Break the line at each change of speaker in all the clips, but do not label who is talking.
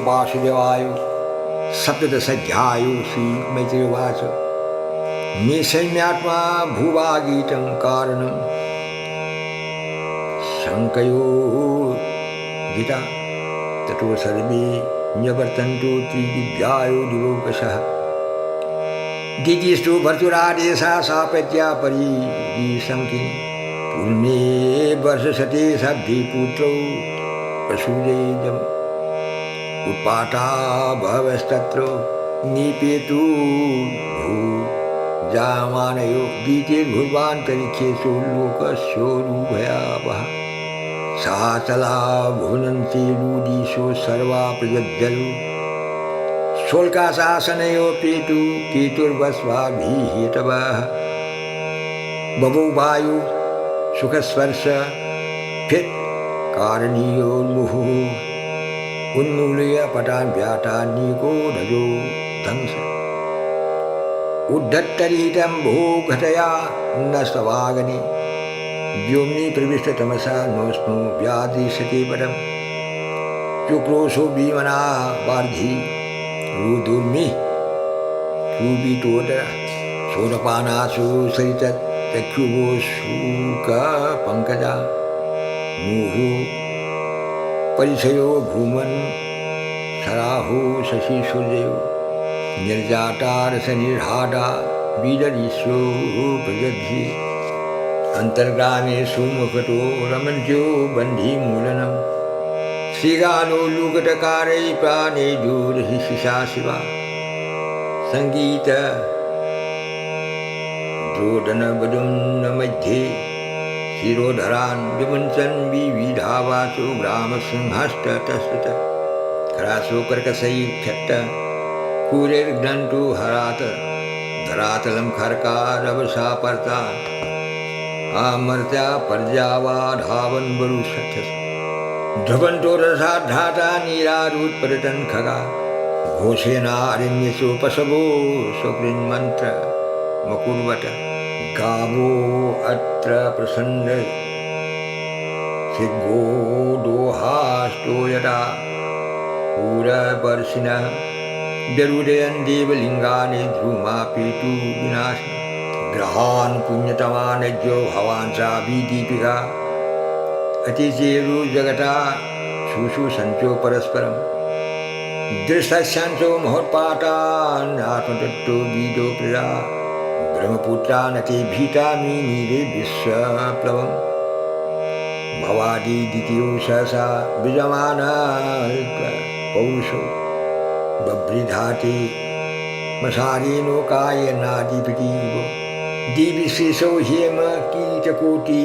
वासुदेवाय सप्तदशाध्यायो श्रीमैत्रेयवाच निसैम्यात्मा भूभागीतं कारणं शङ्कयो गीता ततो सर्वे न्यवर्तन्तो त्रिदिव्यायो दिवोकशः दिदिस्तु भर्तुरादेशा सापत्या परिसंकिनी पुण्ये वर्षशते सब्धिपुत्रौ प्रसूयेजम् उत्पाटा भवस्तत्र निपेतु भूजामानयो द्वितीर्भुवान्तरिक्षेषु लोकस्योरुभयावः साचला भुनन्ति लूदिषु सर्वा प्रजज्जलु शोल्काशासनयो पेतु केतुर्वस्वाभिहितवः बभौ वायु सुखस्पर्श फित कारणीयो मुहुः उन्मूल्य पटान व्याटानीको रजो ध्वंस उद्धत्तरीतं भो घटया न सवागने व्योम्नि प्रविष्ट तमसा नोष्णु व्याधिशते पदं चुक्रोशो भीमना वार्धि रुदुर्मि चूबितोदर सोनपानासु सरितत् चक्षुवो शूकपङ्कजा मुहु परिचयो भूमन् सराहो शशि सूर्यो निर्जाटारसनिर्हाटा बीदरीशो प्रजद्धि अन्तर्गामे सुमुखतो रमन्त्यो बन्धीमूलनम् श्रीगानो लुकटकारै प्राणे दूरहि शिशा शिवा सङ्गीत द्रोदनवदुन्न मध्ये शिरोधरान् विमुञ्चन् विविधावाचो ग्रामसिंहस्ततस्तत खरासो कर्कशैक्षट्ट कूरेर्घ्नन्तु हरात धरातलं खर्कारवशापर्ता आमर्त्या पर्यावा धावन् वरुषथस् ध्रुवन्तो रसाढ्ढाता नीरारूत्परितन् खगा घोषेनारण्यसु पशवो स्वकृन्मन्त्र मकुर्वत गावो अत्र प्रसन्न सिद्धो दोहास्तो यदा पूरवर्षिणः व्यरुदयन् देवलिङ्गानि ध्रुमापेतु विनाशि ग्रहान् पुण्यतमानज्यो भवांसा विदीपिका अतिचेरु जगता शुशुषन्तो परस्परम् दृष्टस्यांसो महोत्पाटान् आत्मतत्त्वो बीजो प्रिया ब्रह्मपुत्रानते भीतामीनीरे विश्वप्लवम् भवादि द्वितीयो सहसा विजमानः पौरुषो बभ्रिधाते मशारेणो कायनादिपतीव दिविशेषो हेम कीटकोटि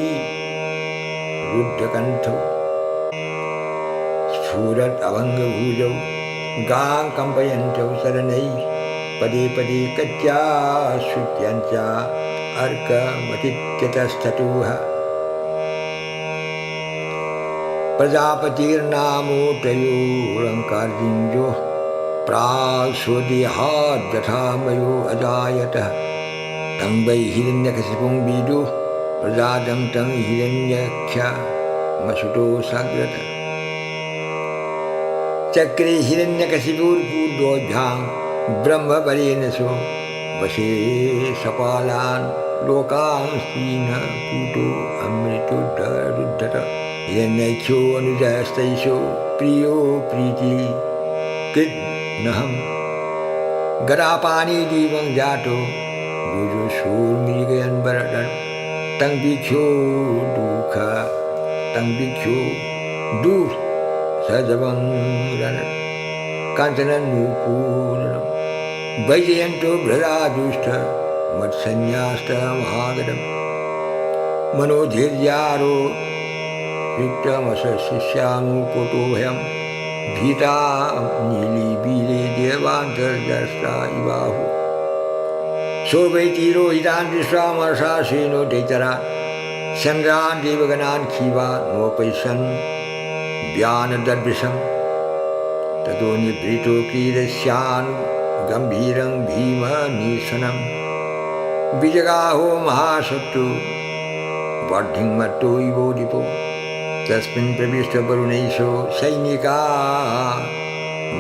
रुद्रकण्ठौ स्फुरत् अभङ्गभुजौ गां कम्पयन्तौ शरणैः पदे पदे कट्या श्रुत्यञ्च अर्कमतित्यतस्ततुः प्रजापतिर्नामो त्रयोरङ्कारजिञ्जो प्रासोदेहाद् जठामयो अजायतः तं वै हिरण्यकशिपुं विदुः प्रजातं तं हिरण्यक्षमसुतो साग्रत चक्रे हिरण्यकशिपुर्पूर्वोभ्यां ब्रह्मबलेन सो वशे सपालान् लोकांस्तीन कूटो अमृतोद्धरुद्धत हिरण्यक्षो अनुजस्तैषो प्रियो प्रीति कृद्नहं गदापानी दीवं जातो दुजो शूर्मृगयन्वरदन् तं भिक्षो दुःख तं भिक्षो दुः सजवं रणत् काञ्चननूपूर्णं वैजयन्तो भ्रदादुष्ट मत्सन्न्यास्तमहागतम् मनोधैर्यारो शिष्यामुकोटोभयं भीता नीलिबीरे देवान्तर्दष्टा इवाहु सो वै तिरोहितान् विश्वामर्षासेनो दैतरा चन्द्रान् देवगणान् खीवा नोपैशन् व्यानदर्भिषं ततो निभृतो क्रीडस्यान् गम्भीरं भीमनिशनं विजगाहो महाशत्रु वर्धिमत्तो इवोदिपो तस्मिन् प्रविष्ट वरुणैषो सैनिका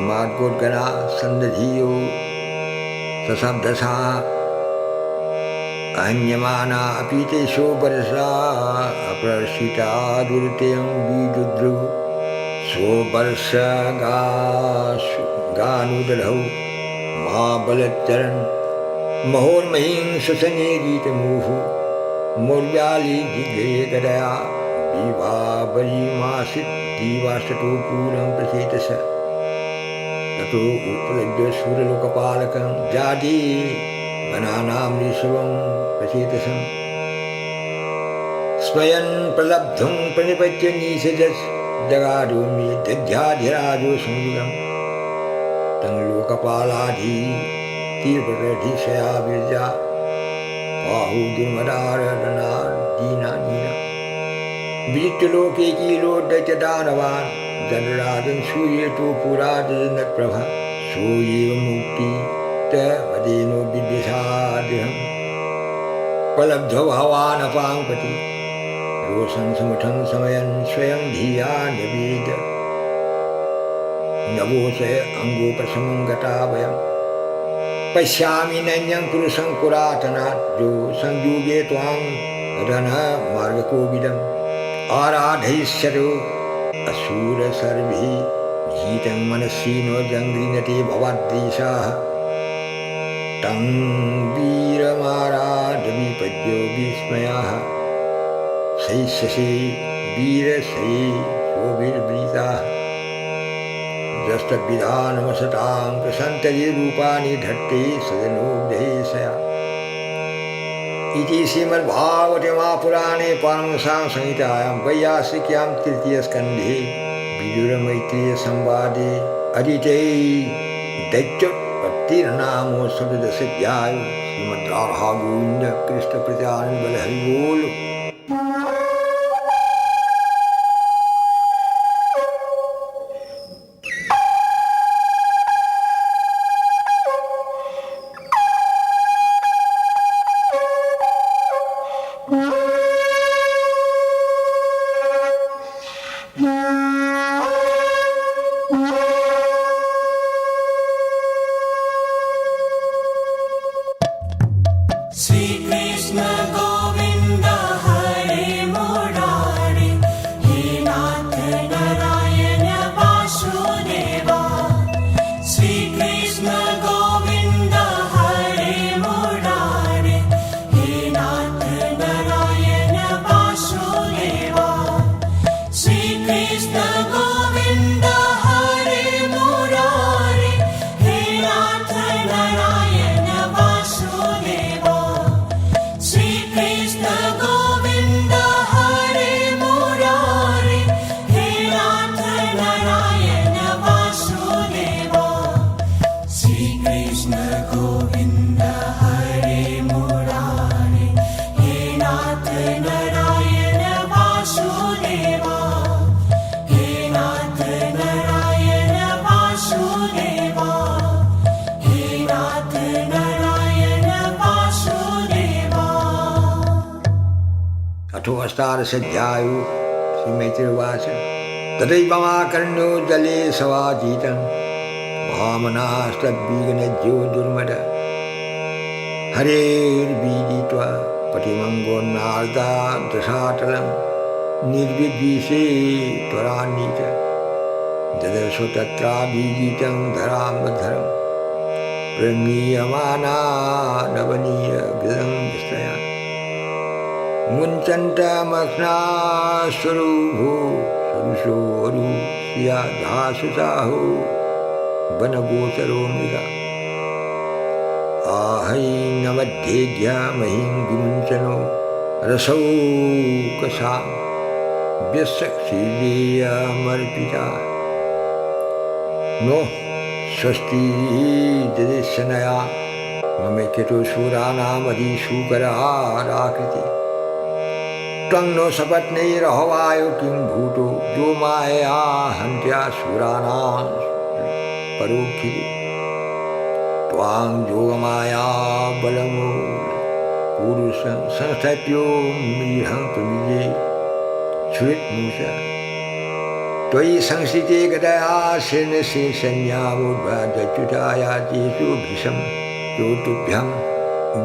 मार्गोद्गना सन्दधियो सशब्दसा अन्यमाना अपि तेषु वर्षा अप्रर्षिता दुर्तेयं विदुद्रु स्ववर्षगानुदधौ महाबलचरन् महोर्महीं शशने गीतमुहुः मौर्याली जिघ्रे गदया विभावरीमासीत् दिवासतो पूरं प्रचेतस ततो उपलभ्य सूर्यलोकपालकं जाति वनानां ऋषभं प्रचेतसं स्मयन् प्रलब्धं प्रणिपत्य निषजस् जगादोमि दध्याधिराजो संयुगं तं लोकपालाधि तीव्रधिशया विरजा बाहु दुर्मदारदनादीना नीना विचित्रलोके कीलोदयदानवान् जनराजन् सूयेतो पुराजनप्रभा सोऽयेव मुक्ति तदेनो विद्विषादिहं प्रलब्धो भवान् अपाङ्पति रोषं समुठं समयन् स्वयं धिया नवेद नवोषय अङ्गोपशमं गता वयं पश्यामि नैन्यं पुरुषं पुरातनात् जो संयुगे त्वां रनः मार्गकोविदम् आराधयिष्यतो असुर सर्वैः गीतं मनसि नो जङ्घ्रिणते भवाद्देशाः तं वीरमाराध्य विपद्यो विस्मयाः सैष्यसे वीरसै शोभिर्वृताः जस्तद्विधानमसतां प्रसन्तये रूपाणि धत्ते सदनोग्धेशया इति श्रीमद्भागवते महापुराणे पारमहंस्यां संहितायां वैयासिक्यां तृतीयस्कन्धे विदुरमैत्रेयसंवादे अदिते दैत्योत्पत्तिर्नामो सप्तदशाध्यायो श्रीमद्राधा गोविन्द कृष्ण प्रचानंद बल हरि बोल। अष्टादशाध्यायो श्रीमैत्रेयवाच तदैवमाकर्ण्यो जले सवाचितं महामनास्तद्विघ्नज्यो दुर्मद हरेर्विदित्वा पतिमङ्गोन्नार्दा दशातलं निर्विद्विषे त्वरान्वित ददर्शो तत्राभिजितं धराम्बद्धरं प्रमीयमाना नवनीयगृहं विस्तया मुञ्चन्तमग्नास्वरूभो सरुषोरु सियाधासुताहो वनगोचरो मृगा आहैनमध्येद्या महीं विमुञ्चनो रसौकसां व्यसक्षीर्यमर्पिता नो स्वस्ति ददिशनया ममेख्यतो शूरानामधिशूकराराकृति त्वं नो सपत्नैरहवायो किं भूतो जो माया हन्त्या शूराणां परोक्षिति त्वां योगमाया बलमो पुरुषं संस्थत्यो मृहं प्रविजे श्रुतमुष त्वयि संस्थिते गदया शीर्णशीर्षन्यामोद्भ्याच्युतायाचेषु भृशं चोटुभ्यां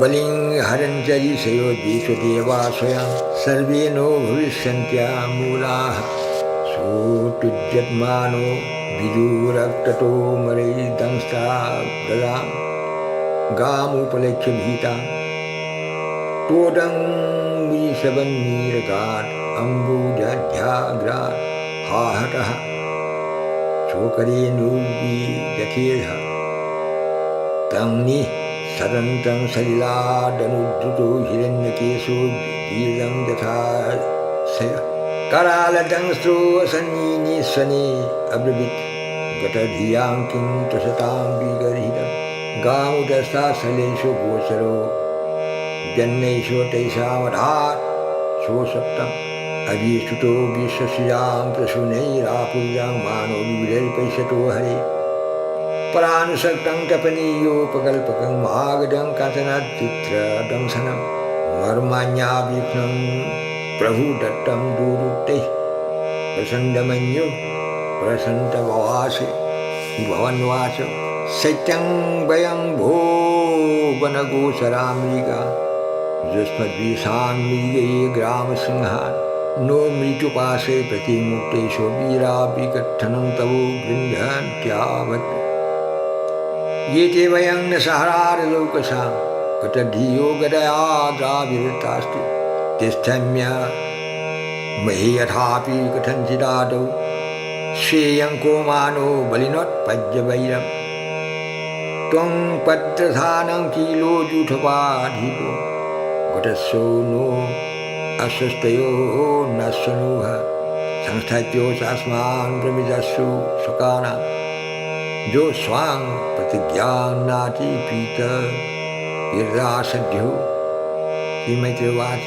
बलिं हरञ्चरीशयो द्विषदेवा स्वयं सर्वे नो भविष्यन्त्या मूलाः सोटुज्यत्मानो विदुरक्ततो मरैदंस्ता ददां गामुपलक्ष्य भीतां तोडं विषवन्नीरगात् अम्बुजध्याग्रात् हाहटः शोकरेणुर्विदथेह तंनि सदन्तं सलिलादनुद्धृतो हिरण्यकेशो दीर्घं यथाशय करालदंस्रो सन्निनिस्वने अब्रवीत् गतधियां किं त्वषतां विगर्हितं गामुदस्ता सलेषु गोचरो जन्यैषो तैषामधात् सोऽसप्तम् अभिष्टुतो विश्वस्यां प्रसूनैरापुर्यां मानो विविधैर्पैषतो हरे परानुसक्तं तपनीयोपकल्पकं मागधं कथनचित्रदंशनं मर्माण्याभिघ्नं प्रभुदत्तं दुरुक्तैः प्रसण्डमन्यो प्रसन्तवासे भवन्वाच शैत्यं वयं भो वनगोचरामृगा जुष्मद्विषान्मृगे ग्रामसिंहान् नो मृत्युपाशे प्रतिमुक्तेषु वीराभिकथनं तवो गृह्णन्त्यावत् ये ते वयं न सहरारलोकसां कतधियो गदया द्राविरतास्ति तिष्ठम्य महि यथापि कथञ्चिदादौ श्रेयं कोमानो बलिनोत्पद्यवैरं त्वं पत्रधानं किलोजूठपाधिको गतस्यो नो अस्वस्तयो न स्वनुः संस्थाप्यो चास्मान् प्रमिदस्सु सुकानां जो स्वां प्रतिज्ञानाति पीत गिर्रासद्यो श्रीमैत्रिवाच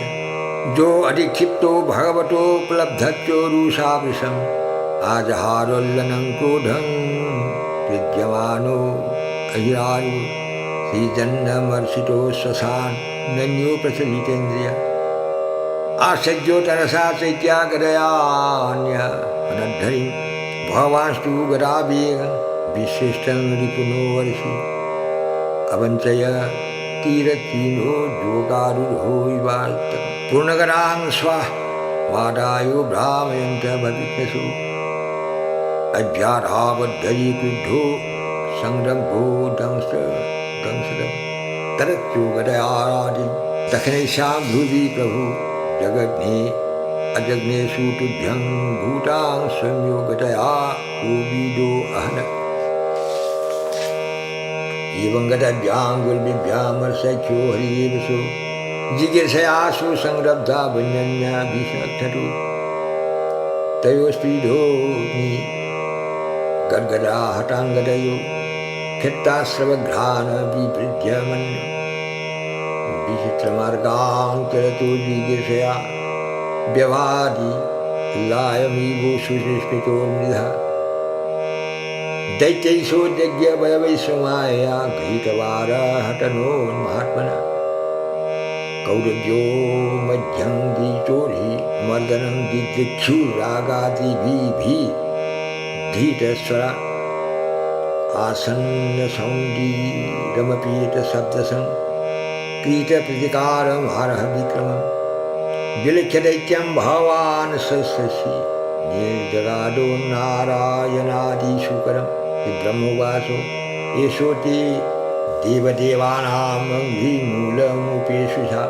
जो अधिक्षिप्तो भगवतोपलब्धत्यो रुषावृशम् आजहारोल्लनं क्रोधं विद्यमानो अहिरायु श्रीजन्नमर्षितो श्वसान् नन्यो प्रचलितेन्द्रिय आसज्यो तरसा चैत्यागदयान्य अनद्धरिं भवांस्तु गदावेगं विशिष्टं रिपुनो वर्षि अवञ्चय तीरचीनो जोगारुर्हो इवाल्त पूर्णगरां स्वाः मादायो भ्रामयन्त भविष्यसु अभ्याधावद्धरी क्रुद्धो संरम्भो दंसदं तरच्यो गदयारादि दक्षिणेशां ध्रुवी प्रभु जगज्ञे अजग्नेषु तुभ्यं भूतां स्वम्यो गदया कोविदो अहन एवं गदभ्यां गुल्बिभ्यामर्षख्यो हरियेवसो जिगीर्षयासु संरब्धा वन्यन्या भीषणक्षतु तयोस्पीडोऽग्नि गद्गदा हटाङ्गदयो क्षिप्ताश्रवघ्राण विभृद्यमन्य विचित्रमार्गाङ्करतो जिगीर्षया व्यवादि लायमीवो सुस्मितो मृधा दैत्यैषोद्यज्ञवयवैश्वमाया घृतवारहटनोन्मात्मना कौरव्यो मध्यं द्विचोरी मर्दनं दिदृक्षुरागादिभिः धीतस्वरा आसन्नसौन्दीरमपीतशब्दसं क्रीतप्रतिकारं हरः विक्रमं विलिख्य दैत्यं भवान् शशि निर्जगादो नारायणादिशुकरं ब्रह्मवासो एषो ते देवदेवानां विमूलमुपेशुषा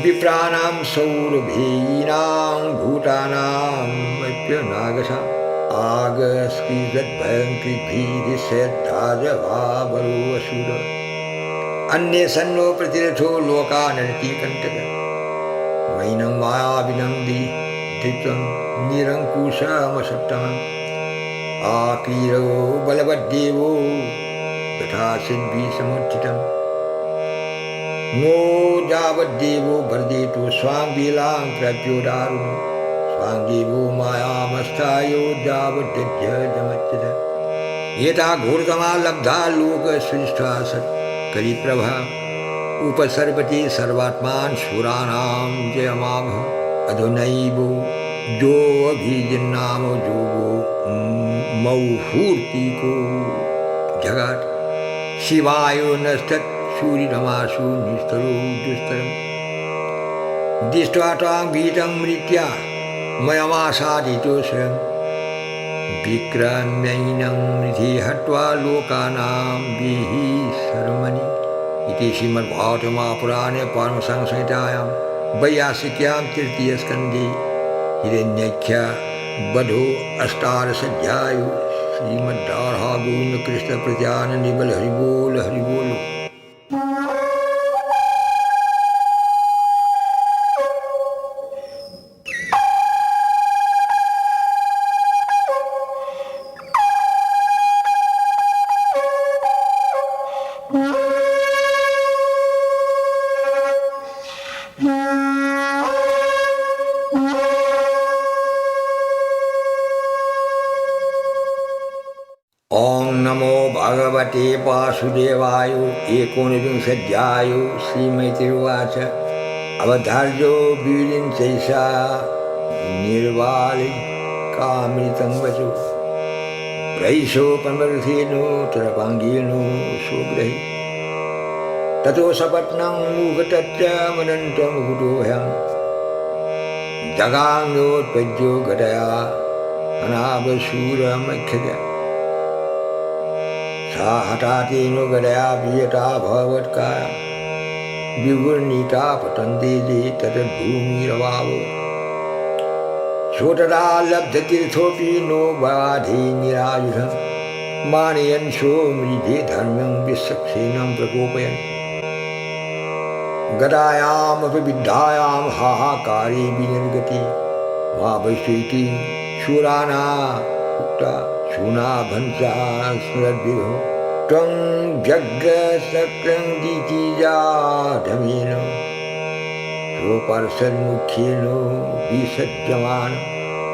विप्राणां सौरभेयीनां भूतानामप्यनागसा आगस्कृतभयङ्कृभिरिषद्धाजभावरोऽसुर अन्ये सन्नो प्रतिरथो लोकानरतिकण्टक वैनं मायाविनं धृतं निरङ्कुशमसप्तमम् आकीरो बलवद्देवो तथा सिद्धिसमुत्थितम् नो यावद्देवो वर्धेतु स्वाङ्गीलां प्रत्योदारुणो स्वाङ्गीवो मायामस्थायो यावद्यजमच्युत एता घोरतमा लब्धा लोकसृष्टा सत्करिप्रभा उपसर्पति सर्वात्मान् सुराणां जयमाभ अधुनैव जो अभी जिन्नाम जोगो मऊहूर्ति को जगत शिवायो नस्तत् सूर्यमासु निस्तरो दुस्तरम दृष्ट्वा त्वां भीतं मृत्या मयमासादितो स्वयं विक्रम्यैनं निधि हत्वा लोकानां विहिशर्मणि इति श्रीमद्भागवत महापुराणे पारमहंससंहितायां वैयासिक्यां तृतीयस्कन्धे हिरण्याख्य वधो अष्टादशाध्यायो श्रीमद् राधा गोविंद कृष्ण प्रत्यानंद बल हरि बोल हरि बोल। ओं नमो भगवते वासुदेवाय। एकोनविंशोऽध्याय श्रीमैत्रेयीवाच अवधार्यो वीर्यञ्चैषा निर्वालिकामृतं वचो प्रैषोपमर्थेनो तरपाङ्गेनो सुग्रहि ततो सपत्नं मुगतच्च मनन्तमुकुटोऽहं जगाम्योत्पद्यो गदया अनावशूरमख्यज सा हठातेनो गदया वियता भगवत्काया विगुर्णीता पतन्ते जे तद्भूमिरवावो सोतदा लब्धतीर्थोऽपि नो बाधे निरायुधं मानयन् सो मृधे धर्म्यं विश्वक्सेनं प्रकोपयन् गदायामपि विद्धायां हाहाकारे विनिर्गति मा वैश्वेति शूराना उक्ता शूना भंसा स्मरद्विभो त्वं व्यग्रशक्रं दितिजाढमेन स्वपार्श्वमुख्येन विसज्जमान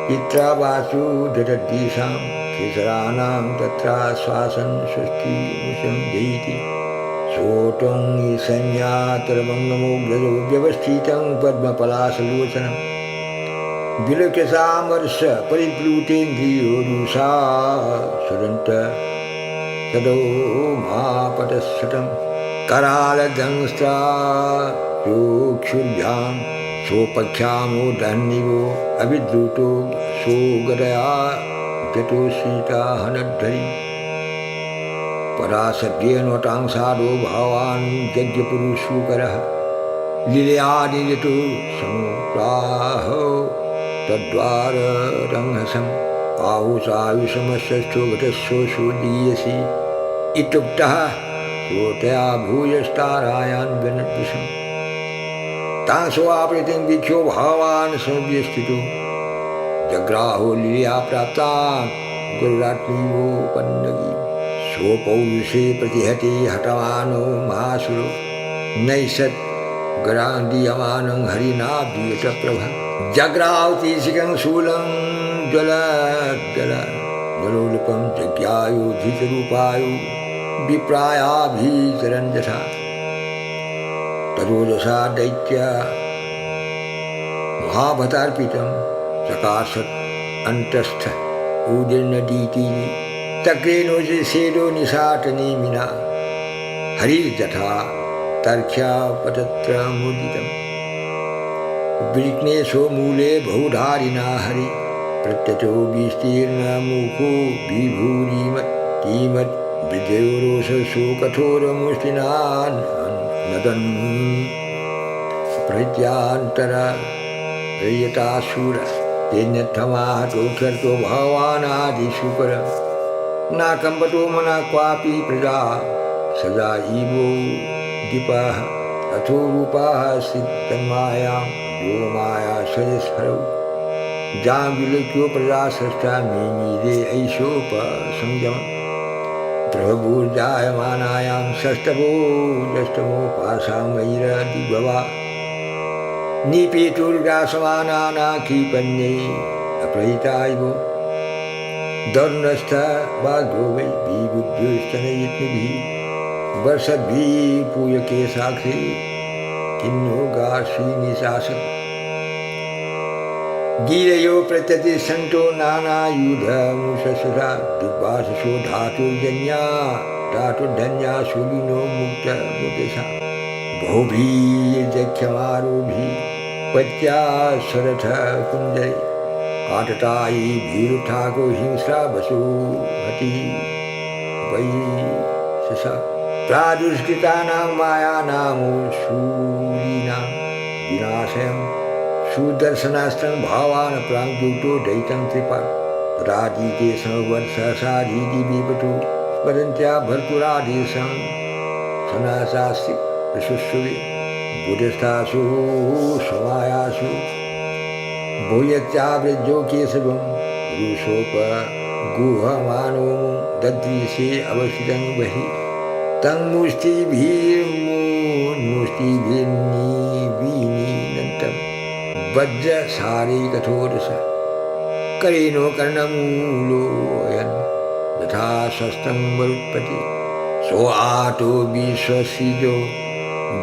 पित्रा वासु ददतीषां केसराणां तत्राश्वासन् स्वस्तिमुषं जयति सोऽत्वं ईशन्यातरवङ्गमोग्रजो व्यवस्थितं पद्मपलाशलोचनं विलोक्य सामर्ष परिप्लुतेन्द्रियोरुषा सुरन्त तदो मापटस्फुटं करालदंष्ट्रा चोक्षुर्भ्यां सोपख्यामोदन्निवो अविद्रुतो सो गदया जटोषिता हनद्धरी परासद्येनोटांसादो भवान् यज्ञपुरुषूकरः लीलयादिजतु समुप्राहो तद्वाररंहसम् आहुषायुषमश्चो घटस्सो दीयसि इत्युक्तः सोतया भूयस्तारायान् विनद्विषम् तांसो आपृतिं वीक्ष्यो भगवान् समुद्यस्थितो जग्राहो लीलया प्राप्तान् गुरुरात्मीवोपन्नगी स्वपौरुषे प्रतिहते हतमानो महासुरो नैषत् गरान्दीयमानं हरिणा वियतप्रभा जग्रावतीशिखं शूलं ज्वलोलुपं जज्ञायो धृतरूपायो विप्रायाभिचरन् यथा तरोजसा दैत्या महाभतार्पितं सकाशत् अन्तस्थ उदीर्णदीति तक्रेणो सेदो निशाटनेमिना हरिर्यथा तर्क्ष्यापतत्रमुदितं विघ्नेशो मूले बहुधारिणा हरि प्रत्यचो विस्तीर्णमुखो विभूरिमत्तीमत् विजयोरोषसो कठोरमुष्टिनान् नदन् प्रत्यान्तरयताशूर तेन्यथमाहतोऽक्षरतो भगवानादिशूकर नाकम्पतो मना क्वापि प्रजा सजा इवो दीपः अथो रूपाः सिद्धन्मायां योगमाया सजस्फरौ जां विलोक्यो प्रजा सष्टा मेनीरे ऐशोपसंयमम् प्रभुर्जायमानायां षष्ठभो ज्येष्ठमो पाशामैरदिभवा निपेतुर्गासमानाना कीपन्ये अप्रहिता इव दर्नस्थ वाग्रो वै विबुद्ध्युस्तनयित्निभिः वर्षद्भिः पूयके साक्षी किन्नो गाश्रीनिशासत् गिरयो प्रत्यतिष्ठन्तो नानायुधमुषसुरा दिग्भाससो धातुर्धन्या शूलिनो मुक्तमुदशा भोभिर्जख्यमारोभि पत्यासरथ कुञ्जरे आटटायी भीरुठाको हिंस्रा वसुमती वै ससा प्रादुष्कृतानां मायानामो शूलिनां विनाशयम् सुदर्शनास्त्रं भावान् प्राङ्गुतो दयितं त्रिपात् तदादीते संवर्षसाधीति विपटु स्मरन्त्या भर्तुरादेशं सनासास्ति प्रशुश्रुवे बुधस्थासु समायासु भूयत्यावृज्यो केशवं रुषोपगुहमानो दद्रीशे अवस्थितं बहि तं मुष्टिभिर्निवीनीनन्तं वज्रसारे कठोरस करेणो कर्णमूलोऽयन् यथा शस्त्रं मरुत्पति सो आतो विश्वसिजो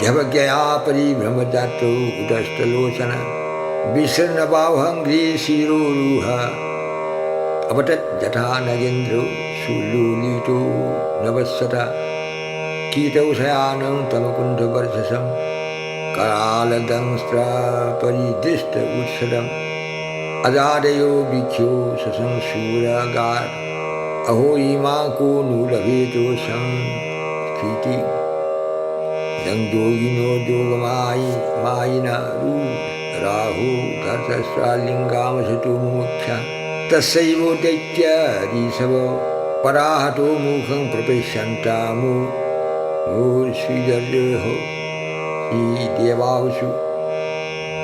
ध्यवज्ञया परिभ्रमजातो उदस्तलोचन विसृण्णबाहुङ्घ्री शिरोरुह अपतत् यथा नगेन्द्रो सुलुलितो नवत्सता कीटौ शयानं तमकुण्ठवर्चसं करालदंस्त्रपरिदृष्ट उत्सदम् अजादयो वीख्यो सशंशूरगात् अहो इमा को नु लभेतो संस्थिति योगिनो जोगमायिना राहु धर्तस्रालिङ्गामसतो मुमुक्षा तस्यैव दैत्यरीशव पराहतो मुखं प्रपश्यन्तामुर्षिजर्यो श्रीदेवासु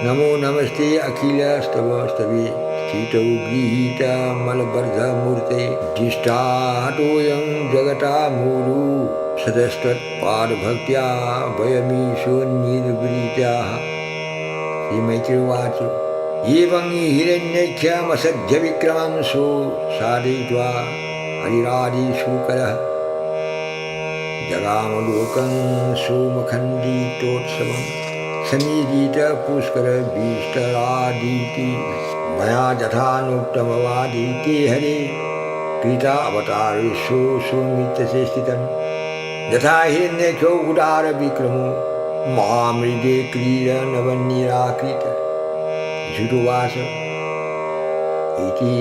नमो नमस्ते अखिलस्तवस्तवे स्थितौ गृहीतमलवर्धमूर्ते दिष्टाटोऽयं जगतामूलु सदस्त्वत्पादभक्त्या वयमीशो निर्वृत्याः श्रीमैत्रिवाच एवं हिरण्यख्यमसध्यविक्रमं सो साधयित्वा हरिरादिशूकरः जगामलोकं सोमखण्डितोत्सवं समीरितपुष्करभीष्टरादीति मया यथानुक्तमवादीति हरे कृतावतारेषु सुमित्रसे स्थितं यथा हिरण्यख्यो उदारविक्रमो महामृगे क्रीडनवनिराकृत जुरुवाच इति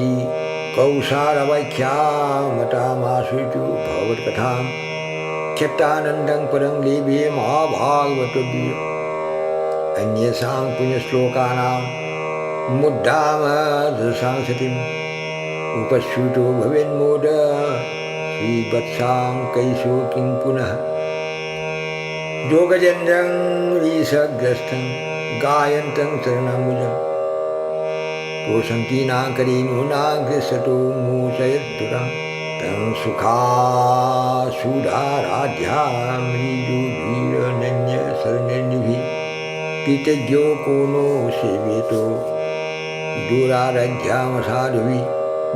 कौशारवाख्यामतामाश्रितो भगवत्कथां क्षिप्तानन्दं परं लेभे महाभागवतोऽद्य अन्येषां पुण्यश्लोकानां मुद्दामधसांसतिम् उपश्रुतो भवेन्मोद श्रीवत्सां कैशो किं पुनः योगजेन्द्रं ऋषग्रस्थं गायन्तं चरणमुजं रोशन्तीनाकरेणुनाग्रसतो मूषयद्धुरं तं सुखासुधाराध्यां ऋजुभिरनन्यशरणनिभिः कृतज्ञो को नो सेवेतो दुराराध्यामसाधुभिः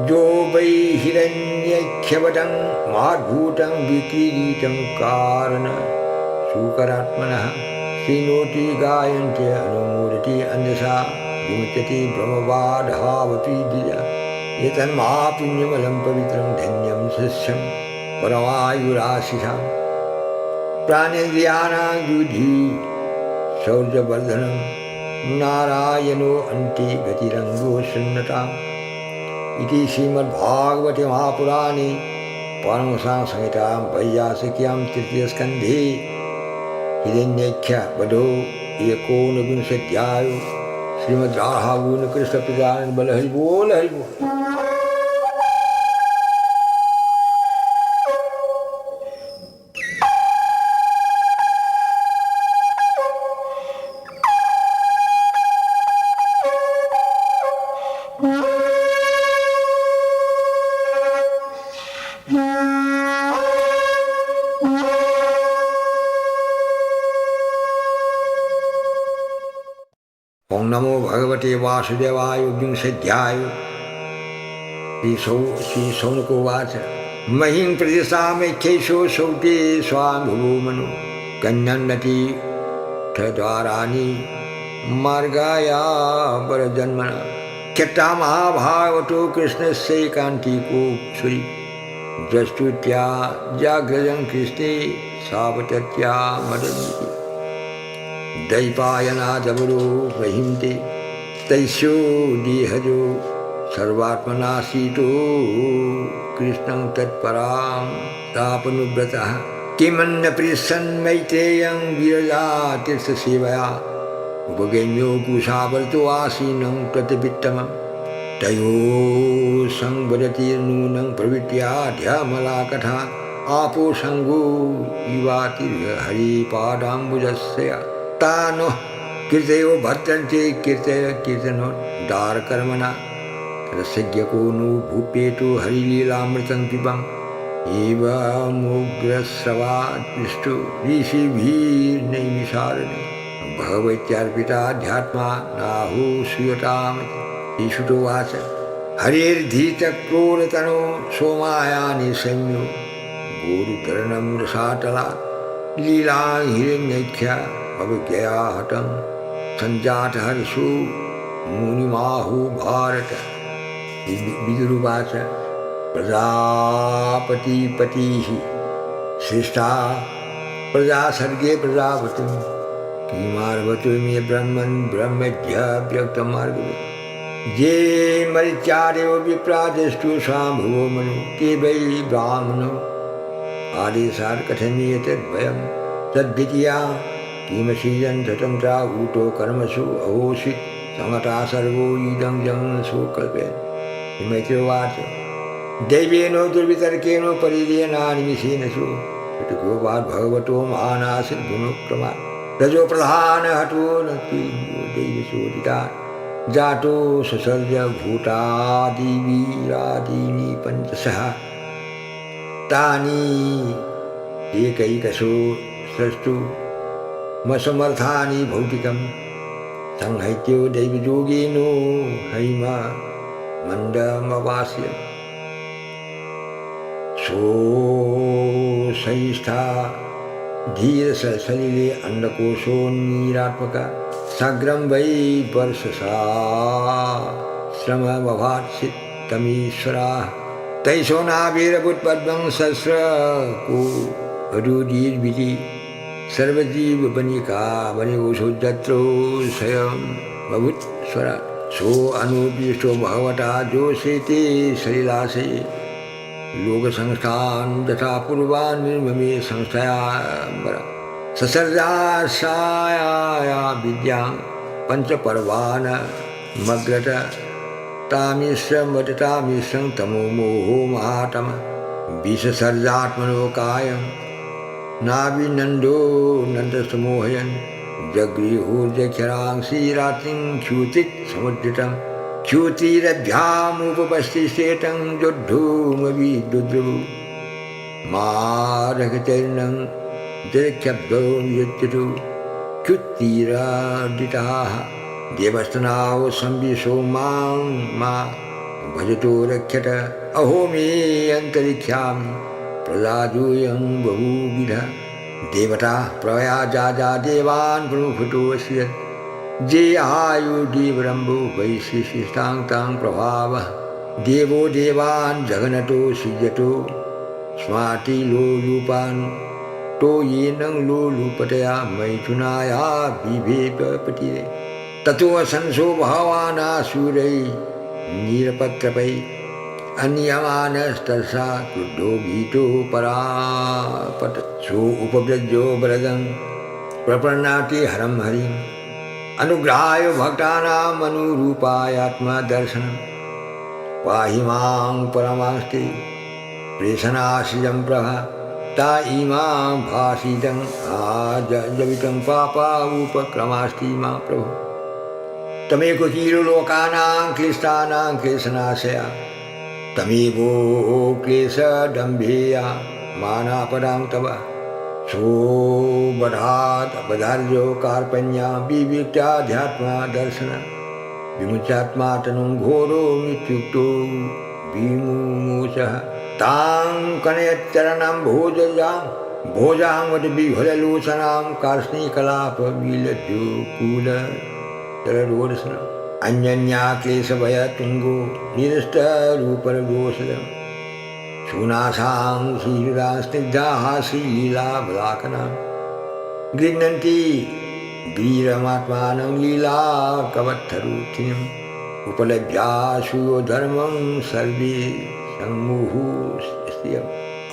जो वै हिरण्यख्यवदं महाद्भूतं विक्रीडितं कारण शूकरात्मनः श्रीनोति गायन्त्य अनुमोदति अन्यसा विमुच्यते ब्रह्मबाधावती द्विज एतन्महापुण्यमलं पवित्रं धन्यं शिष्यं परमायुराशिषां प्राणेन्द्रियाणां युधि शौर्यवर्धनं नारायणो अन्ते गतिरङ्गो शृण्वताम् इति श्रीमद्भागवते महापुराणे पारमहंससंहितां वैयासिक्यां तृतीयस्कन्धे हिरण्यख्यवधो एकोनविंशत्यायो श्रीमद्राधागुणकृष्णप्रजानन बल हरि बोल हरि बोल। ओं नमो भगवते वासुदेवाय विंशध्याय श्री शौनकोवाच महीं प्रदिशामेख्यैषो सौते स्वानुभवो मनो कन्यन्नति द्वाराणि मार्गाया परजन्मना ख्याता महाभागवतो कृष्णस्य कान्तिको सुरी द्रष्टुत्या जाग्रजं कृष्णे सावतत्या मदन्ति दैपायनादवरो महिन्ते तैस्यो देहजो सर्वात्मनासीतो कृष्णं तत्परां तापनुव्रतः किमन्न पृच्छन् मैत्रेयं विरजातीर्थसेवया उपगम्यो कुशावर्तो आसीनं प्रतिवित्तमं तयो संवदतिर्नूनं प्रवृत्त्याढ्यमलाकथा आपो संगो इवातिर्हरिपादाम्बुजस्य तानो कीर्तयो भर्तन्ते कीर्तय कीर्तनो दारकर्मणा रसज्ञको नु भूपेतो हरिलीलामृतं पिबम् एवमुग्रस्रवात् पृष्टो ऋषिभिर्नैमिषारणे भगवत्यार्पिताध्यात्मा नाहु श्रूयतामिति ईशुतोवाच हरेर्धीतक्रोरतनो सोमायानि संयो गोरुतरणं रसातलात् लीलां हिरण्यख्या अवज्ञया हतं सञ्जातहर्षो मुनिमाहु भारत विदुरुवाच प्रजापतिपतिः श्रेष्ठा प्रजासर्गे प्रजापतिं किमार्वतो मे ब्रह्मन् ब्रह्मज्ञ व्यक्तमार्गवे ये मरित्यादेव विप्रादस्तु स्वाम्भुवो मनु ते वै ब्राह्मणो आदेशात् कथमीयतद्भयं तद्वितीया किमसीदं स्वतन्त्रा ऊतो कर्मसु अहोषित् समता सर्वो इदं जं सुकल्पेन मैत्रोवाच दैवेनो दुर्वितर्केनो परिलीयनानिमिषेण सु गोपात् भगवतो महानासित् गुणोक्तमात् रजो प्रधान हतो न दैवसोदिता जातो ससर्ज भूतादिवीरादीनि पञ्चशः तानि एकैकशो सृष्टु मसमर्थानि भौतिकं संहैत्यो दैवयोगेनो हैम मन्दमवास्य सोऽसहिष्ठा धीरसलिले अन्नकोशोन्नीरात्मक साग्रं वै वर्षसा श्रममभात्सितमीश्वराः तैशोनाभिरभूत्पद्मं सहस्रको रुधिर्विधि सर्वजीववनिका वनिवोषोजत्रो स्वयं बभूत्स्वरा सो अनुपीष्टो भगवता जोषेते सलिलासे लोकसंस्थान यथा पूर्वान् निर्ममे संस्थयाम्बर ससर्जासाया विद्यां पंचपर्वान् मग्रत तामिश्रमदतामिश्रं तमो मोहो महातम विससर्जात्मनो कायं नाभिनन्दो नन्दसमोहयन् जगृहोर्जक्षरांसि रात्रिं च्युतित् समुद्रितं च्युतिरभ्यामुपपस्थितेतं जोद्धूमविदुद्रुवु मारकचरणं जलक्षब्दो यच्युतु च्युतिरादिताः देवस्तनाव संविशो मां मा भजतो रक्षत अहो मे अन्तरिक्षामि प्रजाजूयं बहुविधः देवता प्रयाजा देवान् प्रमुखतोऽस्यत् जे आयुर्देवरम्भो वैशिष्टां प्रभावः देवो देवान् जगनतो सृजतो स्माति लोलूपान् तो येनं लोलूपतया मैथुनाया बिभेपतिरे ततो संसो भवानासुरै नीरपत्रपै अन्यमानस्तर्षा क्रुद्धो भीतो परापत सो उपव्रजो बलदं प्रपन्नाति हरं हरिं अनुग्रहाय भक्तानाम् अनुरूपायात्मदर्शनं पाहि मां परमास्ते प्रेषणाशिजं प्रभा ता इमां भाषितं आजवितं पापा उपक्रमास्ति मां प्रभु तमेको कीलो लोकानां क्लिष्टानां क्लेशनाशया तमेवो क्लेशदम्भेया मानापदां तव सोबधात् अपधार्यो कार्पण्या विविक्त्याध्यात्मा दर्शन विमुच्यात्मा तनुं घोरो मृत्युक्तो विमुमुचः तां कनयच्चरणं भोजां वद विभललोचनां कार्ष्णीकलापविलज्जोकूलतररोदसनं अन्यन्या क्लेशभय तुंगो निरस्त रूपरगोसलम शूनासां श्रीरा स्निग्धाः श्रीलीला बलाकना गृह्णन्ति वीरमात्मानं लीला कवत्थरुथिनीम् उपलभ्याशु धर्मं सर्वे सम्मुहुस्त्रियम्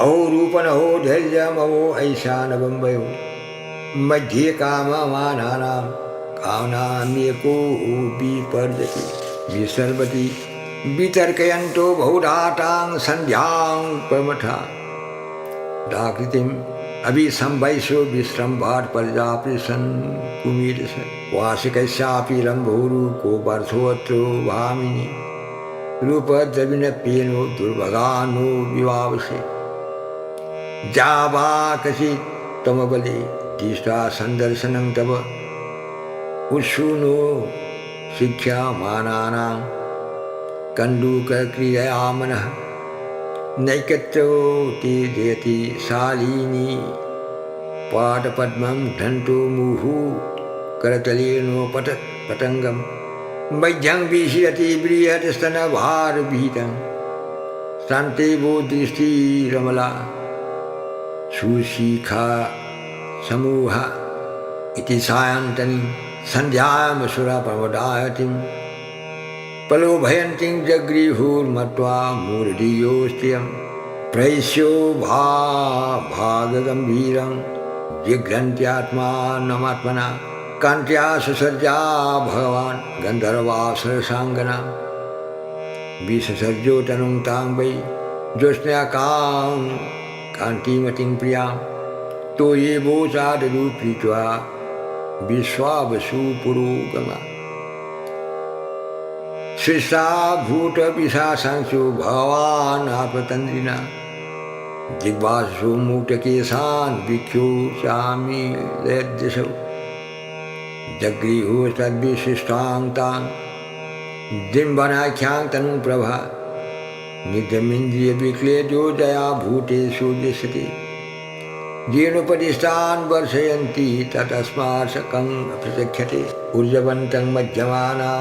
अहो रूपनहो धैर्यमहो ऐशा नवम्बयो मध्ये काममानानां कामनाम्येको विपर्जति विसर्वति वितर्कयन्तो बहुधातां सन्ध्यां प्रमथा डाकृतिम् अभिसंवैशो विश्रम्भात् प्रजापतिसन् कुमीरस वार्षिकस्यापि रम्भोरुको पार्थोऽत्रो भामिनी रूपद्रविणप्येनो दुर्भगानो विवावसे जावाकसि तमबले दृष्ट्वा सन्दर्शनं तव उत्सूनो शिक्षामानानां कन्दुकक्रियया मनः नैकत्रो ते जयति शालिनी पाटपद्मं घ्नन्तो मुहुः करतलेनोपतत् पतङ्गं वैद्यं विषयति बृहत्स्तनभारभीतं शान्ते वो दृष्टिरमला सुशिखा समूह इति सायन्तनी सन्ध्यामसुरा प्रमदायतिं प्रलोभयन्तीं जगृहुर्मत्वा मूर्धीयोस्त्रियं प्रैस्यो भागगम्भीरं जिघ्रन्त्यात्मानमात्मना कान्त्या सुसर्जा भगवान् गन्धर्वासुरसाङ्गना विससर्जो तनुं तां वै ज्योत्स्नाकां कान्तिमतीं प्रियां तो ये वोचादरु प्रीत्वा विश्वावसु पुरोगमा सृष्टा भूतपिशाचांशो भगवान् आत्मतन्द्रिणा जिह्वासु मुक्तकेशान् विख्योचामि लयद्यसौ जगृहो तद्विशिष्टां तां दिम्बनाख्यां तनुं प्रभा नित्यमिन्द्रियविक्लेशो जया भूतेषु दृश्यते जीर्णोपदिष्टान् वर्षयन्ति ततस्मात् सकं प्रचक्ष्यते ऊर्जवन्तं मध्यमाना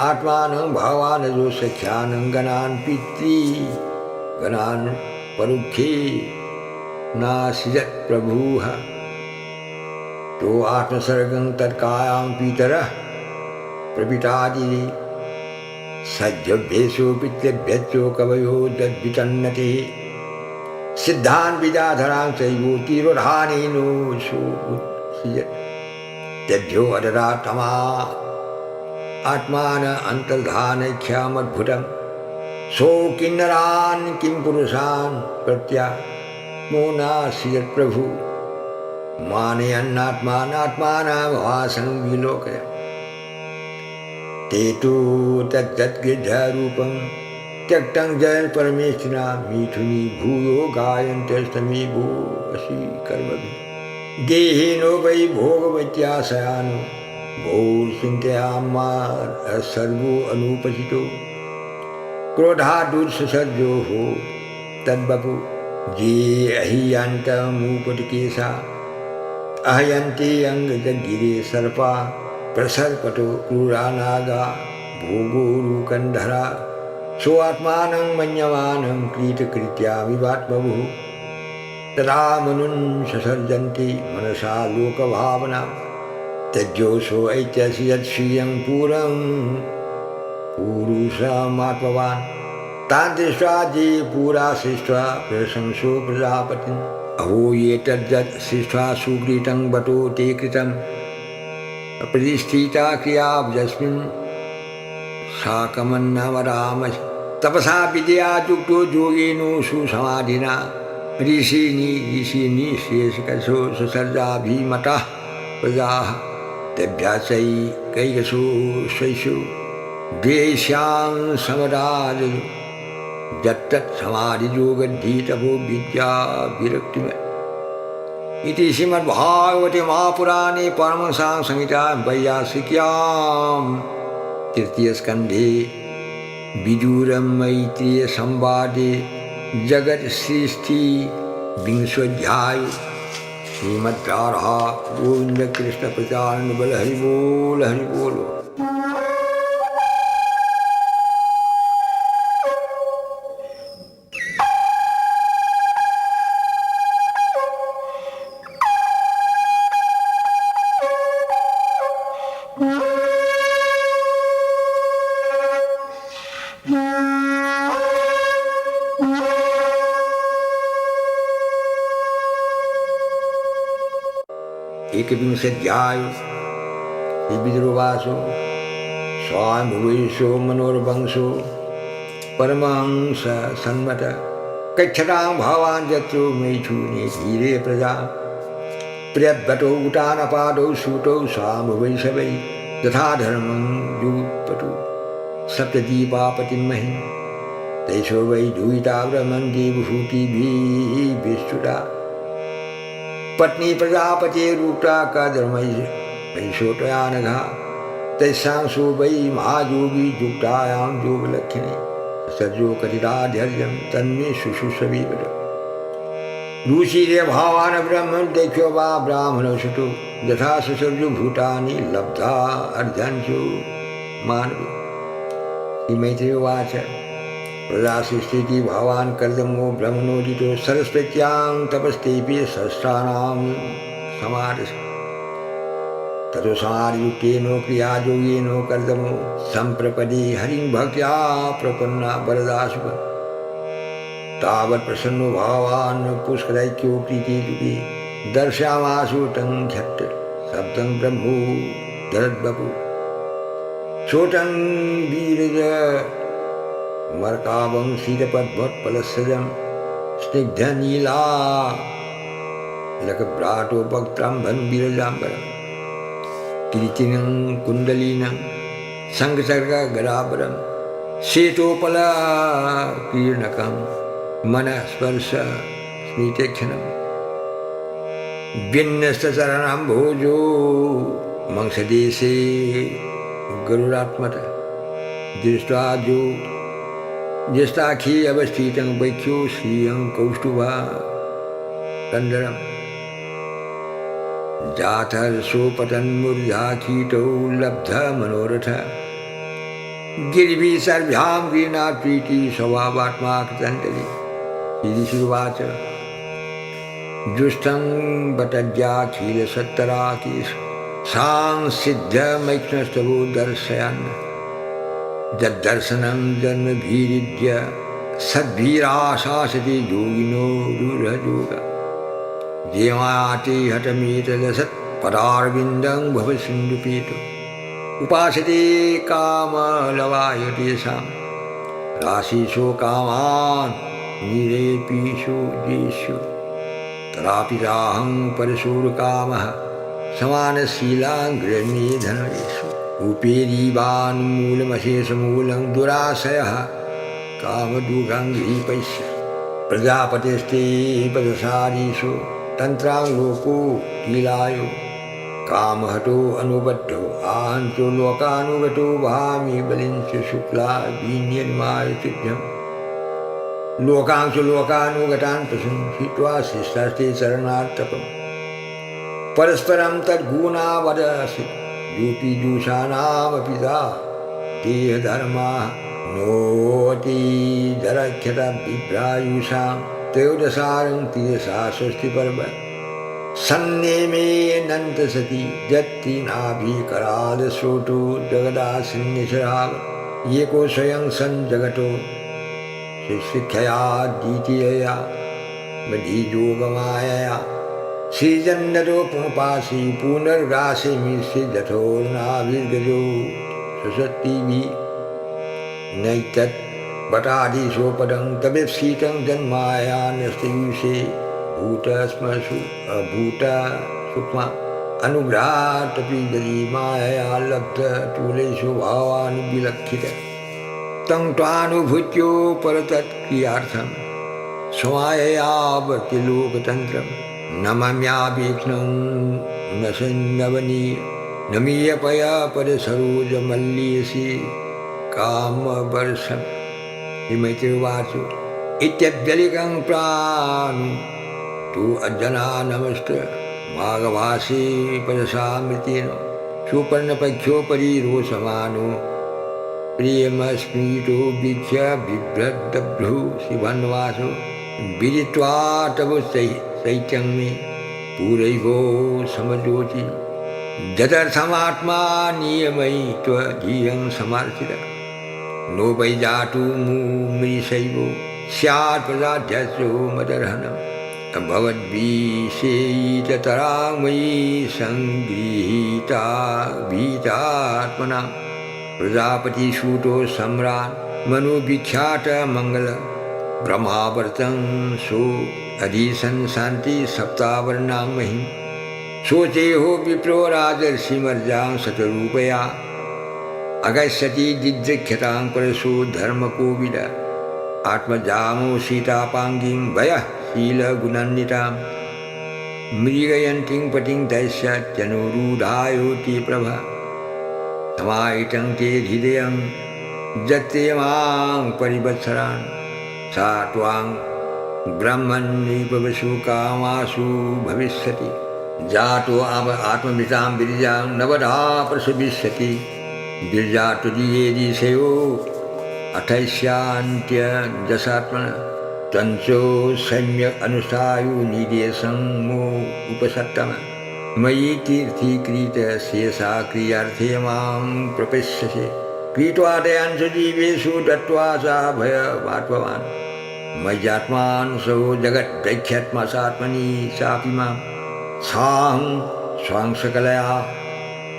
आत्मानं भगवान् जो सख्यानं गणान् पितृगणान् परुक्षे नासृजत् प्रभुः तो आत्मसर्गं तत्कायां पीतरः प्रपितादि सज्जभ्येषु पितृभ्यश्चो कवयो दद्वितन्नते सिद्धान् विद्याधरां चैवो तिरोधानेनो सृजत् तेभ्यो अददातमा आत्मान अन्तर्धानैख्यामद्भुतं सो किन्नरान् किं पुरुषान् प्रत्यामोनासृजत् प्रभु मानयन्नात्मानात्मानां वासं विलोकय ते तु तत्तद्गृह्यरूपं त्यक्तं जयपरमेष्ठिना मिथुनी भूयो गायन्तस्तमेवो वशीकर्मभिः गेहेनो वै भोगवत्याशयानो भोर्चिन्तयामार सर्वो अनुपचितो क्रोधादुत्ससर्जो हो तद्वपु ये अहियन्तमुपटिकेशा अहयन्ते अङ्गजगिरे सर्पा प्रसर्पतो क्रूरानागा भोगोरुकन्धरा सो आत्मानं मन्यमानं कृतकृत्या विवात्मभुः तदा मनुन् ससर्जन्ति मनसा लोकभावना त्यज्योऽसो ऐत्यस्यं पुरं पुरुषमात्मवान् तान् दृष्ट्वा ये पुरा सृष्ट्वा प्रशंसो प्रजापतिम् अहो ये तद्यत् सृष्ट्वा सुकृतं बतो ते कृतं प्रतिष्ठिता क्रियाब्जस्मिन् साकमन्नवरामः तपसा विद्या युक्तो योगेनो सुसमाधिना ऋषिनि शेषकशो सुसर्जाभिमतः प्रजाः तेभ्यः चैकैकशो स्वैषु द्वेष्यां समराजयो यत्तत् समाधियोगद्धीतभो विद्या विरक्तिमय इति श्रीमद्भागवते महापुराणे परमहंसां संहितायां वैयासिक्यां तृतीयस्कन्धे विदुरमैत्रेय संवादे जगत्सृष्टि विंशोऽध्यायो श्रीमद्राधा गोविंद कृष्ण प्रचार बल हरि बोल हरि बोल। एकविंशत्याय विद्रुवासो स्वानुभुवेशो मनोर्वंशो परमहंस सन्मत कच्छतां भवान् यत्रो मैथुने धीरे प्रजा प्रियव्रतो उटानपादौ सूतौ स्वानुभुवैषवै तथा धर्मं युपतु सप्तदीपापतिन्महि तैषो वै दुहिता ब्रह्मन्ति विभूतिभिः विस्तुता पत्नी प्रजापतिरूपा कधर्मैषोटया नघा तैस्सांसो वै महायोगी युक्तायां योगलक्षणे सज्जो कथिताध्यर्यं तन्मे शुश्रूषवीवद रुचिरे भावान् ब्रह्मन् देख्यो वा ब्राह्मणो सुतो यथा सुसर्जो भूतानि लब्धा अर्धंशो मानवे मैत्रेय उवाच प्रजासृष्टिति भवान् कर्दमो ब्रह्मणोदितो सरस्वत्यां तपस्तेऽपि सहस्राणां समादश ततो समाधियुक्तेनो क्रियायोगेनो कर्दमो सम्प्रपदि हरिं भक्त्या प्रपन्ना वरदाशुभ तावत् प्रसन्नो भगवान् पुष्करैक्यो प्रीतिलुके दर्शयामासु तं झट्ट शब्दं ब्रह्मो धरद्वपु सोटं वीरज मर्कावं शीतपद्भट्पलस्सजं स्निग्धनीला लकभ्रातो वक्त्राम्बं विरजाम्बरं कीर्तिनं कुण्डलिनं सङ्गसर्गगदापरं शेतोपलकीर्णकं मनस्पर्श स्मितेक्षणं विन्यस्तचरणं भोजो मंसदेशे गरुडात्मत दृष्ट्वा जो ज्येष्ठाखी अवस्थितं वैख्यो श्रियं कौस्तुभा कन्दरं जातर्षोपतन्मूर्धाखीटौ लब्ध मनोरथ गिरिभिः सर्व्यां वीणा प्रीति स्वभावात्मा कृतञ्जलि श्रीशुवाच जुष्टं बतज्याखिलसत्तराकीश सांसिध्यमैक्ष्णस्तवो दर्शयन् यद्दर्शनं जन्मभिरिद्य सद्भिराशासति योगिनो रूढयोगा जेमाति हठमेतदसत् पदारविन्दं भवसिन्धुपीतो उपासते कामलवायतेषां राशिषो कामान् निरेपीषु येषु तथापि चाहं परशुरकामः समानशीलाङ्ग्रण्ये धनरेषु उपेरीवान्मूलमशेषमूलं दुराशयः कामदुःखङ्घ्रीपैश्य प्रजापतिस्ते पदसारीषु तन्त्राङ्गोको लीलायो कामहतो अनुबद्धो आहंसो लोकानुगतो वहामि बलिंच शुक्ला वीन्यन्माय सिद्धम् लोकांशु लोकानुगतान् पशून् हित्वा शिष्टास्ते शरणार्थकम् परस्परं तद्गुणावदसि यूपी जुषाणामपि सा देहधर्माः नोति जरक्षत विभ्रायुषां त्रयोदशारं तिरसा षष्ठिपर्व सन्नेमेऽनन्तसति यत्तीनाभिकरालश्रोतो जगदासिन्निशराव एको स्वयं सन् जगतो शिक्षया द्वितीयया बधियोगमायया श्रीजन्नतो पुनपासी पुनर्गासेमि सिद्धथोर्नाभिर्गजो सुषत्तिभिः नैतत् बटाधीशोपदं तवेप्सितं जन्मायान्यस्तयुषे भूतस्मसु अभूत सूक्ष्म अनुग्रहादपि यदि मायया लब्धतुलेषु भावान् विलक्षित तं त्वानुभूत्यो परतत्क्रियार्थं स्वमाययावर्ति लोकतन्त्रं न मम्याभीक्ष्णं न सन्नवनीय न मीयपय पदसरोजमल्लीयसि कामवर्षं मैत्रेयवाचो इत्यव्यलिकं प्राणु तु अज्जना नमस्त माघवासी पदसामृतेन सुपर्णपक्षोपरि रोषमानो प्रियमस्मीतो वीक्ष्य बिभ्रद्दभ्रु शिवन्वासो विदित्वा तव शैत्यं मे पूरैवो समजोचि जदर्थमात्मा नियमयि त्वधियं समर्चित नो वै जातु मुमृषैवो स्यात् प्रजाध्यक्षो मदर्हनं भवद्भिषेयितरामयी सङ्गृहीता भीतात्मना प्रजापतिसूतो सम्राट् मनुविख्यात मंगल ब्रह्मावर्तं सो अधिसन् शान्ति सप्तावर्णां महिं सोचे हो विप्रो राजर्षिमर्जां शतरूपया अगस्यति दिदृक्षतां परशो धर्मकोविद आत्मजामो सीतापाङ्गीं वयः शीलगुणान्वितां मृगयन्तीं पतिं दैस्यत्यनुरूढायोति प्रभा समाहितं ते हृदयं जत्ते मां परिवत्सरान् सा त्वां ब्रह्मन्निपवसु कामासु भविष्यति जातो आत्मभितां विरजां नवधा प्रसविष्यति गिरिजा तुदीयेदिशयो अथैष्यान्त्यजसात्मन तञ्चो सम्यक् अनुष्ठायु निदेशं मो उपसत्तम मयि कीर्तिकृत शेषा क्रियार्थे मां प्रपश्यसे कृत्वा दयांश जीवेषु दत्त्वा सा भयवात्मवान् मय्यात्मान् सो जगद्दैख्यात्मसात्मनि चापि मां साहं स्वां सकलया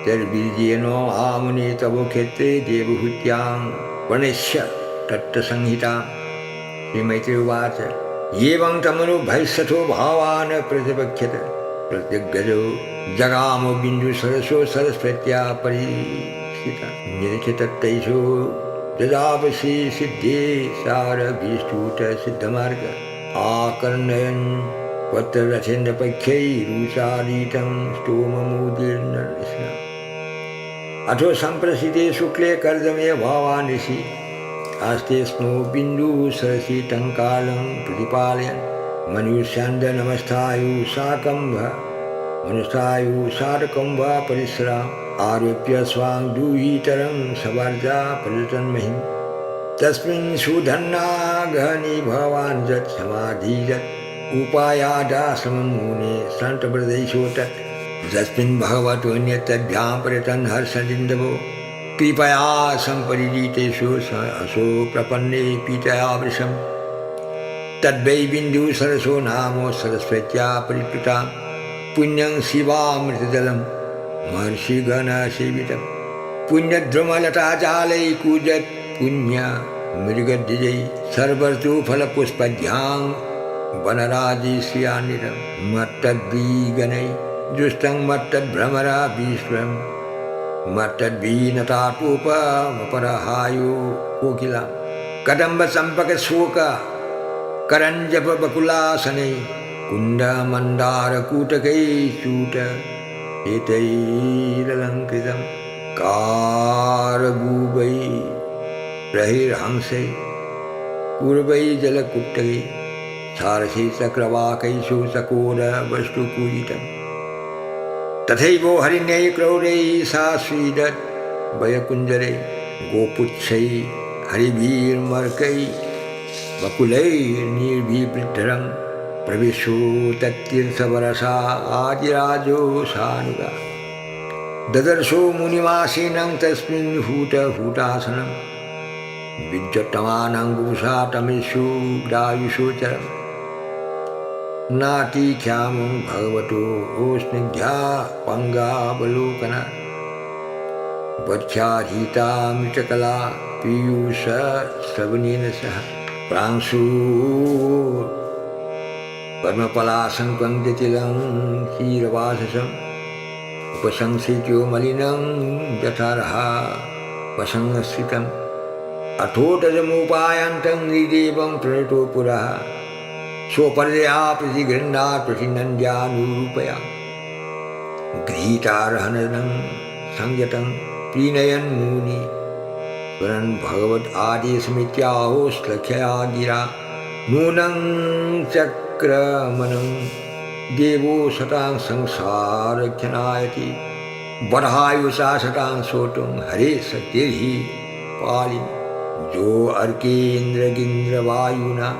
तद्वीर्येनो आमुने तव क्षेत्रे देवहूत्यां प्रणश्य तत्त्वसंहिता श्रीमैत्रेयवाच एवं तमनुभयसथो भावान् प्रतिपक्षत प्रत्यग्गजो जगामो बिन्दुसरसो सरस्वत्या परिस्थिता निरीक्षितैषो ददापसि सिद्धे सारभीष्टूत सिद्धमार्ग आकर्णयन् वत्ररथेन्द्रपक्षैरुचालितं स्तोममुदीर्णस्न अथो सम्प्रसिद्धे शुक्ले कर्दमे भावानिशि आस्ते स्नो बिन्दुसरसि टङ्कालं प्रतिपालयन् मनुष्यान्दनमस्थायु साकम्भ परिसराम् आरोप्य स्वां दूहीतरं सवर्जा पर्यटन्महिं तस्मिन् सुधन्नागहनि भवान् जत् समाधिजत् उपायादाश्रमं मुने सन्तप्रदेशो तत् यस्मिन् भगवतोऽन्यतद्भ्यां पर्यटन् हर्षदिन्दवो कृपया सम्परिजीतेषु असो प्रपन्ने पीतया वृषम् तद्वै बिन्दुसरसो नामो सरस्वत्या परिप्लुता पुण्यं शिवामृतजलं महर्षिगणसेवितं पुण्यद्रुमलताजालै कूजत् पुण्यमृगद्विजै सर्वर्तु फलपुष्पध्यां वनराजिश्रियान्वितं मत्तद्विगणै जुष्टं मत्तद्भ्रमरा विश्वं मत्तद्वीनताटोपमपरहायो कोकिला कदम्बचम्पकशोक करञ्जपबकुलासनै कुण्डमन्दारकूटकैश्चूट एतैरलङ्कृतं कारगूबै रहिर्हंसै पूर्वै जलकुट्टै सारसै चक्रवाकैषु चकोरवस्तुपूजितं तथैव हरिण्यै क्रौरैः साश्रीदत् वयकुञ्जरे गोपुच्छै हरिभिर्मर्कै बकुलैर्निर्भिवृद्धरं प्रविशो तत्तीर्थवरसा आदिराजो सानुगा ददर्शो मुनिमासीनं तस्मिन् हूटासनं विद्युत्तमानङ्गुषातमेषु ग्रायुषोचरं नातिख्यामं भगवतो स्निग्ध्या पङ्गावलोकनात् वध्याधीतामृतकला पीयूषश्रवणेन सह प्रांशु पद्मपलासङ्पङ्क्तिलं क्षीरवाससम् उपसंसित्यो मलिनं यथार्हा वसंस्थितम् अथोटजमुपायान्तं निदेवं प्रणतो पुरः स्वपर्यया प्रतिगृह्णात् प्रतिनन्द्यानुरूपया गृहीतारहननं संयतं प्रीणयन् मुनि स्वरन् भगवद् आदेशमित्याहो श्लघ्यया गिरा नूनं चक्रमनं देवो शतां संसारख्यनायति बर्हायुषा शतां सोटुं हरे सत्यैर्हि पालिनि जो अर्केन्द्रगिन्द्रवायुना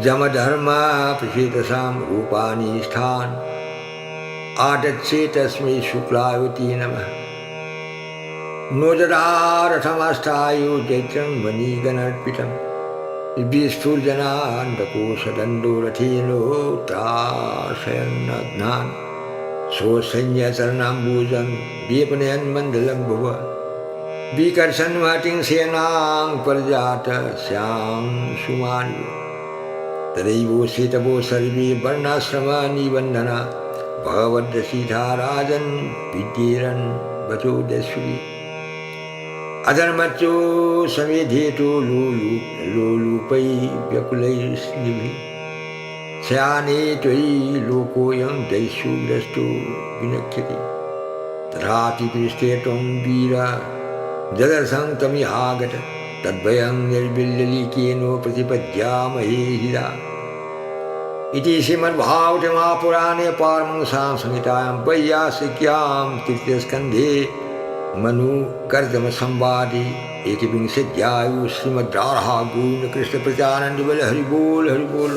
जमधर्म प्रचेतसां रूपाणि स्थान् आदत्से तस्मै शुक्लावती नमः नोजदारथमस्थायु चैत्रं वनीगणर्पितं विस्फुर्जनान्तकोशदण्डोरथेनो त्राशयन्नघ्नान् स्वसैन्यचरणाम्बुजं व्यपनयन् मण्डलं भुव विकर्षन् महतीं सेनां परजातस्यां सुमान् तदैवोषितवो सर्वे वर्णाश्रमनिबन्धना भगवद्सीता राजन् विद्येरन् वचोदस्वी अधर्मच्यो समेधेतो लोलुपै व्यकुलैस्निभिः स्याने त्वयि लोकोऽयं दैस्युग्रस्तो विनक्ष्यति तथापि पृष्ठे त्वं वीर जदर्थं तमिहागत तद्भयं निर्विल्यलीकेनो प्रतिपद्यामहे हिरा इति श्रीमद्भागवते महापुराणे पारमहंस्यां संहितायां वैयासिक्यां तृतीयस्कन्धे मनुकर्दमसंवादे एकविंशत्यायु श्रीमद् राधा गोविंद कृष्ण प्रचानंद बोले हरि बोल हरि बोल।